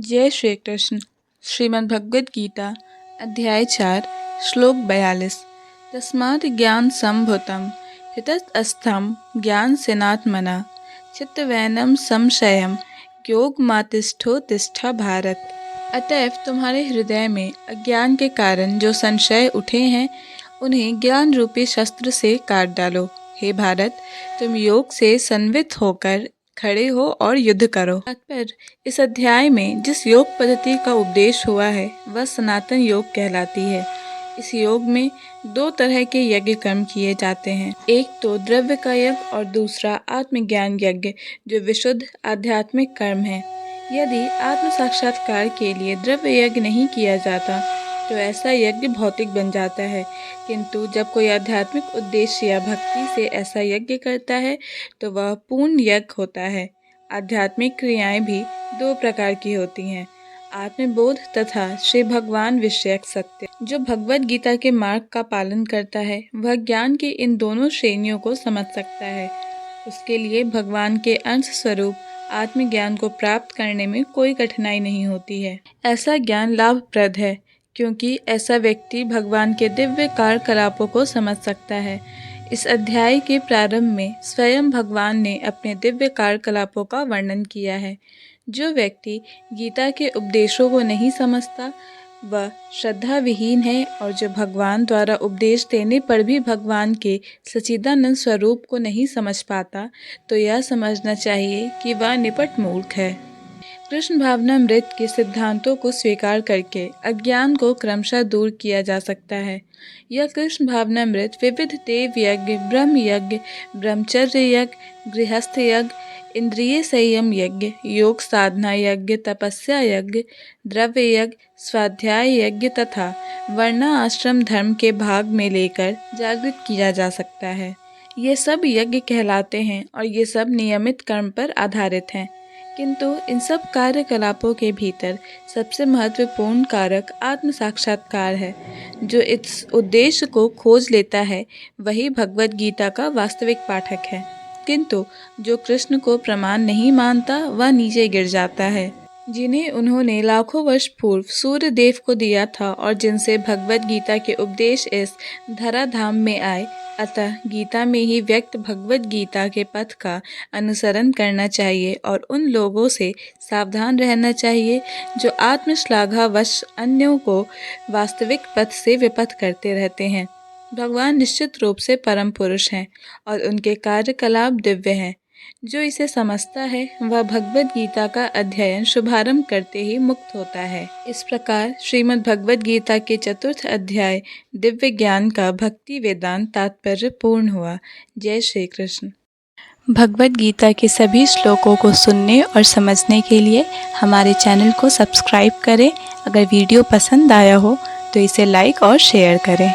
जय श्री कृष्ण। श्रीमद् भगवद गीता अध्याय 4 श्लोक 42। तस्मात् ज्ञान संभूतम हितस्थम ज्ञान सेनात्मना चित्तवैनम संशयम योग मातिष्ठो तिष्ठा भारत। अतएव तुम्हारे हृदय में अज्ञान के कारण जो संशय उठे हैं उन्हें ज्ञान रूपी शस्त्र से काट डालो। हे भारत, तुम योग से संवित होकर खड़े हो और युद्ध करो। तात्पर्य, इस अध्याय में जिस योग पद्धति का उपदेश हुआ है वह सनातन योग कहलाती है। इस योग में दो तरह के यज्ञ कर्म किए जाते हैं, एक तो द्रव्य का यज्ञ और दूसरा आत्मज्ञान यज्ञ जो विशुद्ध आध्यात्मिक कर्म है। यदि आत्म साक्षात्कार के लिए द्रव्य यज्ञ नहीं किया जाता तो ऐसा यज्ञ भौतिक बन जाता है, किंतु जब कोई आध्यात्मिक उद्देश्य या भक्ति से ऐसा यज्ञ करता है तो वह पूर्ण यज्ञ होता है। आध्यात्मिक क्रियाएं भी दो प्रकार की होती हैं, आत्मबोध तथा श्री भगवान विषयक सत्य। जो भगवद गीता के मार्ग का पालन करता है वह ज्ञान की इन दोनों श्रेणियों को समझ सकता है। उसके लिए भगवान के अंश स्वरूप आत्मज्ञान को प्राप्त करने में कोई कठिनाई नहीं होती है। ऐसा ज्ञान लाभप्रद है क्योंकि ऐसा व्यक्ति भगवान के दिव्य कार्यकलापों को समझ सकता है। इस अध्याय के प्रारंभ में स्वयं भगवान ने अपने दिव्य कार्यकलापों का वर्णन किया है। जो व्यक्ति गीता के उपदेशों को नहीं समझता वह श्रद्धा विहीन है, और जो भगवान द्वारा उपदेश देने पर भी भगवान के सच्चिदानंद स्वरूप को नहीं समझ पाता तो यह समझना चाहिए कि वह निपट मूर्ख है। कृष्ण भावनामृत के सिद्धांतों को स्वीकार करके अज्ञान को क्रमशः दूर किया जा सकता है। यह कृष्ण भावनामृत विविध देव यज्ञ, ब्रह्म यज्ञ, ब्रह्मचर्य यज्ञ, गृहस्थ यज्ञ, इंद्रिय संयम यज्ञ, योग साधना यज्ञ, तपस्या यज्ञ, द्रव्य यज्ञ, स्वाध्याय यज्ञ तथा वर्ण आश्रम धर्म के भाग में लेकर जागृत किया जा सकता है। ये सब यज्ञ कहलाते हैं और ये सब नियमित कर्म पर आधारित हैं, किंतु इन सब कार्यकलापों के भीतर सबसे महत्वपूर्ण कारक आत्म साक्षात्कार है। जो इस उद्देश्य को खोज लेता है वही भगवद गीता का वास्तविक पाठक है, किंतु जो कृष्ण को प्रमाण नहीं मानता वह नीचे गिर जाता है। जिन्हें उन्होंने लाखों वर्ष पूर्व सूर्य देव को दिया था और जिनसे भगवद गीता के उपदेश इस धराधाम में आए, अतः गीता में ही व्यक्त भगवद गीता के पथ का अनुसरण करना चाहिए और उन लोगों से सावधान रहना चाहिए जो आत्मश्लाघावश अन्यों को वास्तविक पथ से विपथ करते रहते हैं। भगवान निश्चित रूप से परम पुरुष हैं और उनके कार्यकलाप दिव्य हैं। जो इसे समझता है वह भगवद गीता का अध्ययन शुभारंभ करते ही मुक्त होता है। इस प्रकार श्रीमद् भगवद गीता के चतुर्थ अध्याय दिव्य ज्ञान का भक्ति वेदांत तात्पर्य पूर्ण हुआ। जय श्री कृष्ण। भगवद गीता के सभी श्लोकों को सुनने और समझने के लिए हमारे चैनल को सब्सक्राइब करें। अगर वीडियो पसंद आया हो तो इसे लाइक और शेयर करें।